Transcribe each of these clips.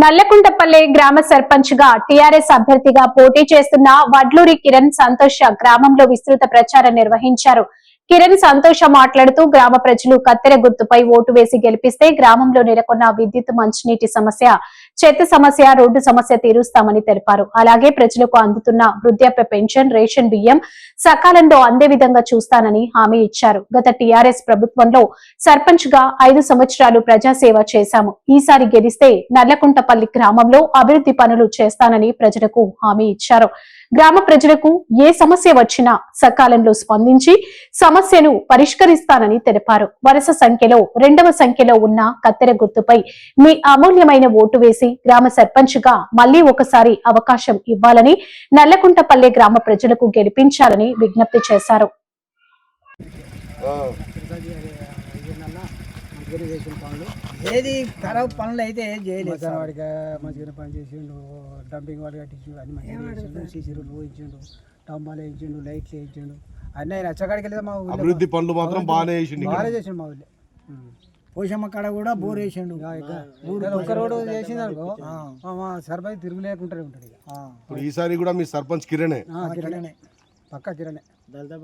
నల్లకుంటపల్లె గ్రామ సర్పంచ్ గా టీఆర్ఎస్ అభ్యర్థిగా పోటీ చేస్తున్న వడ్లూరి కిరణ్ సంతోష గ్రామంలో విస్తృత ప్రచారం నిర్వహించారు. కిరణ్ సంతోష మాట్లాడుతూ గ్రామ ప్రజలు కత్తెర గుర్తుపై ఓటు వేసి గెలిపిస్తే గ్రామంలో నెలకొన్న విద్యుత్, మంచినీటి సమస్య, చెత్త సమస్య, రోడ్డు సమస్య తీరుస్తామని తెలిపారు. అలాగే ప్రజలకు అందుతున్న వృద్ధాప్య పెన్షన్, రేషన్ బియ్యం సకాలంలో అందే విధంగా చూస్తానని హామీ ఇచ్చారు. గత టీఆర్ఎస్ ప్రభుత్వంలో సర్పంచ్ గా 5 సంవత్సరాలు ప్రజాసేవ చేశాము. ఈసారి గెలిస్తే నల్లకుంటపల్లి గ్రామంలో అభివృద్ధి పనులు చేస్తానని ప్రజలకు హామీ ఇచ్చారు. గ్రామ ప్రజలకు ఏ సమస్య వచ్చినా సకాలంలో స్పందించి సమస్యను పరిష్కరిస్తానని తెలిపారు. వరుస సంఖ్యలో 2వ సంఖ్యలో ఉన్న కత్తెర గుర్తుపై మీ అమూల్యమైన ఓటు వేసి గ్రామ సర్పంచ్ గా మళ్లీ ఒకసారి అవకాశం ఇవ్వాలని, నల్లకుంటపల్లె గ్రామ ప్రజలకు గెలిపించాలని విజ్ఞప్తి చేశారు. ఏది ఖరాబ్ పనులు అయితే చేయలేదు. వాడికి మంచిగా పని చేసిండు, డంపింగ్ వాడు కట్టించిండు, అన్ని మంచిగా చేసిండు, సీసీ రోడ్లు వేయించిండు, డంబాలు వేయించిండు, లైట్లు వేయించిండు, అన్నీ ఆయన అచ్చకాడికి వెళ్ళి మా అభివృద్ధి పనులు మాత్రం బాగానే చేసిండు మా ఊళ్ళో. పోషమ్మ కాడ కూడా బోర్ వేసిండు. ఒక రోడ్డు చేసింది అనుకో మా సర్పంచ్ తిరుగులేకుంటే ఉంటాడు. ఇప్పుడు ఈసారి కూడా మీ సర్పంచ్ కిరణే పక్క కిరణే. దళిత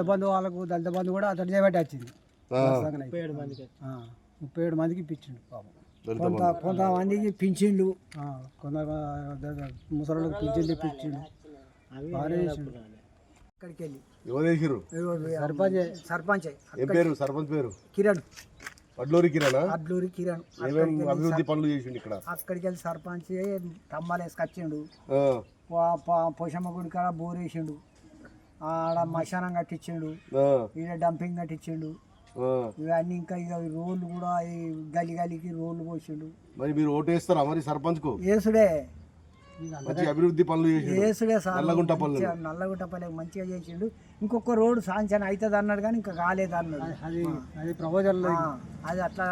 బంధు వాళ్ళకు దళిత బంధు కూడా అతడు చేయబట్టి వచ్చింది. 37 మందికి ఇప్పించిండు పాపం. కొంతమందికి పింఛన్లు, కొంత ముసలికి పింఛన్లు ఇప్పించిండు. బాగానే చేసిండు. అక్కడికి వెళ్ళి సర్పంచ్ సర్పంచ్ పేరు కిరణ్, వడ్లూరి కిరణ్. వడ్లూరి కిరణ్ అభివృద్ధి పనులు చేసిండు ఇక్కడ. అక్కడికి వెళ్ళి సర్పంచ్ తమ్మాలు వేసుకొచ్చిండు. పోషమ్మ గుడి కాడ బోర్ వేసిండు, ఆడ మశానం కట్టించిండు, ఈడ డంపింగ్ కట్టించిండు. ఇవన్నీ ఇంకా ఇక రోడ్లు కూడా గలి గలికి రోడ్లు పోసిండు. మరి మీరు ఓటు వేస్తారా మరి సర్పంచ్ కు? వేసుడే అభివృద్ధి పనులు వేసుడే సార్. నల్లగుంటపల్లి మంచిగా చేసిండు. ఇంకొక రోడ్డు సాంక్షన్ అవుతుంది అన్నాడు కానీ ఇంకా కాలేదు అన్నాడు. అది ప్రపోజల్ అది అట్లా.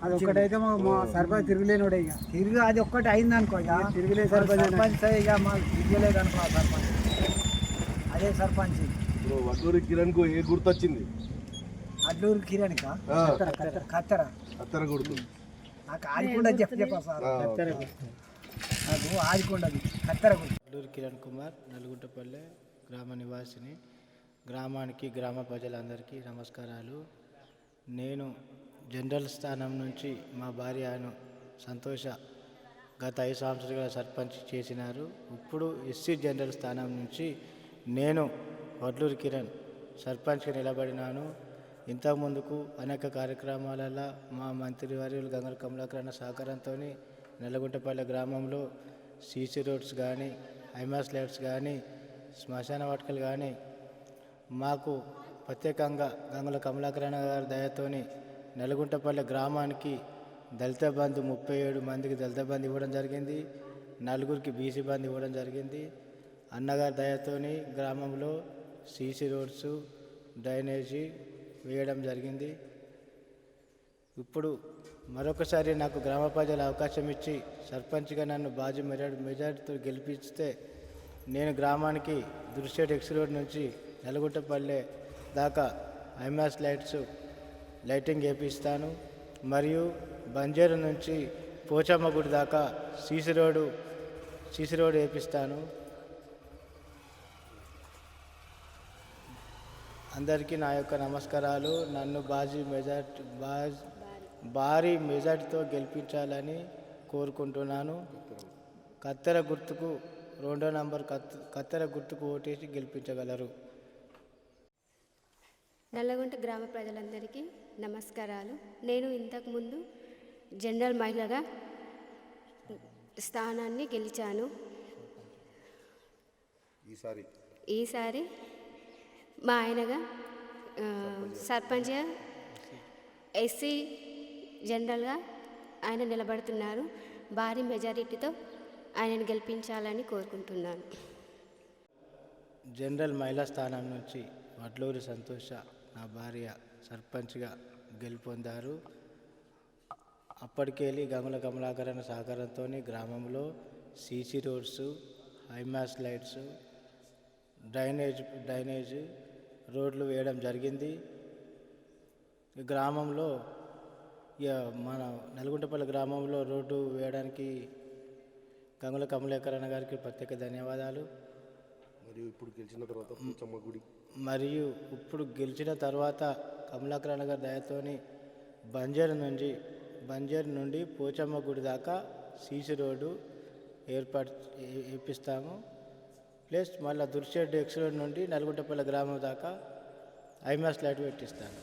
అది ఒక్కటైతే మా సర్పంచ్ తిరుగులేనుడే. ఇక తిరిగి అది ఒక్కటి అయింది అనుకో, ఇక తిరుగులేదు సర్పంచ్. ఇక మాకు తిరగలేదు అనుకో సర్పంచ్. అదే సర్పంచ్. వడ్లూరి కిరణ్ కు ఏ గుర్తు వచ్చింది? అడ్లూరు కిరణ్ కత్తెర గుర్తు. నాకు ఆడికుండా చెప్పా సార్. నాకు ఆడికుండదు కత్తెర గుర్తు. అడ్లూరు కిరణ్ కుమార్, నల్గుంటపల్లె గ్రామ నివాసిని. గ్రామానికి, గ్రామ ప్రజలందరికీ నమస్కారాలు. నేను జనరల్ స్థానం నుంచి మా భార్యను సంతోష గత 5 సంవత్సరాలుగా సర్పంచ్ చేసినారు. ఇప్పుడు ఎస్సీ జనరల్ స్థానం నుంచి నేను వడ్లూరి కిరణ్ సర్పంచ్గా నిలబడినాను. ఇంతకుముందుకు అనేక కార్యక్రమాలలో మా మంత్రివర్యులు గంగల కమలాకర్ అన్న సహకారంతో నల్లగుంటపల్లె గ్రామంలో సీసీ రోడ్స్ కానీ, ఐమాస్ లైట్స్ కానీ, శ్మశాన వాటికలు కానీ మాకు ప్రత్యేకంగా గంగల కమలాకర్ అన్న గారి దయతోని నల్లగుంటపల్లె గ్రామానికి దళిత బంధు 37 మందికి దళిత బంధు ఇవ్వడం జరిగింది. 4 బీసీ బంధు ఇవ్వడం జరిగింది. అన్నగారి దయతోని గ్రామంలో సీసీ రోడ్స్, డ్రైనేజీ వేయడం జరిగింది. ఇప్పుడు మరొకసారి నాకు గ్రామ ప్రజలు అవకాశం ఇచ్చి సర్పంచ్గా నన్ను భారీ మెజార్టీతో గెలిపిస్తే నేను గ్రామానికి దుర్షేట్ ఎక్స్ రోడ్ నుంచి నల్లగుంటపల్లె దాకా ఐమాస్ లైటింగ్ వేపిస్తాను. మరియు బంజేరు నుంచి పోచమ్మ గుడి దాకా సీసీ రోడ్ వేపిస్తాను. అందరికీ నా యొక్క నమస్కారాలు. నన్ను భారీ మెజార్టీతో గెలిపించాలని కోరుకుంటున్నాను. కత్తెర గుర్తుకు 2వ నంబర్ కత్తెర గుర్తుకు ఓటేసి గెలిపించగలరు. నల్లగుంట గ్రామ ప్రజలందరికీ నమస్కారాలు. నేను ఇంతకుముందు జనరల్ మహిళగా స్థానాన్ని గెలిచాను. ఈసారి మా ఆయనగా సర్పంచ్గా ఎస్సీ జనరల్గా ఆయన నిలబడుతున్నారు. భారీ మెజారిటీతో ఆయనను గెలిపించాలని కోరుకుంటున్నాను. జనరల్ మహిళా స్థానం నుంచి వడ్లూరి సంతోష నా భార్య సర్పంచ్గా గెలుపొందారు. అప్పటికెళ్ళి గంగుల కమలాకరణ సహకారంతో గ్రామంలో సీసీ రోడ్స్, ఐమాస్ లైట్స్, డ్రైనేజ్ రోడ్లు వేయడం జరిగింది. గ్రామంలో ఇక మన నల్గుంటపల్లి గ్రామంలో రోడ్డు వేయడానికి గంగుల కమలేకరణ గారికి ప్రత్యేక ధన్యవాదాలు. మరియు ఇప్పుడు గెలిచిన తర్వాత పోచమ్మ గుడి మరియు ఇప్పుడు గెలిచిన తర్వాత కమలాకరణ గారి దయతోని బంజర్ నుండి పోచమ్మ గుడి దాకా సీసీ రోడ్డు వేపిస్తాము. ప్లస్ మళ్ళీ దుర్షెడ్ ఎక్స్ రోడ్ నుండి నల్గుంటపల్లి గ్రామం దాకా ఐమాస్ లైట్ పెట్టిస్తాను.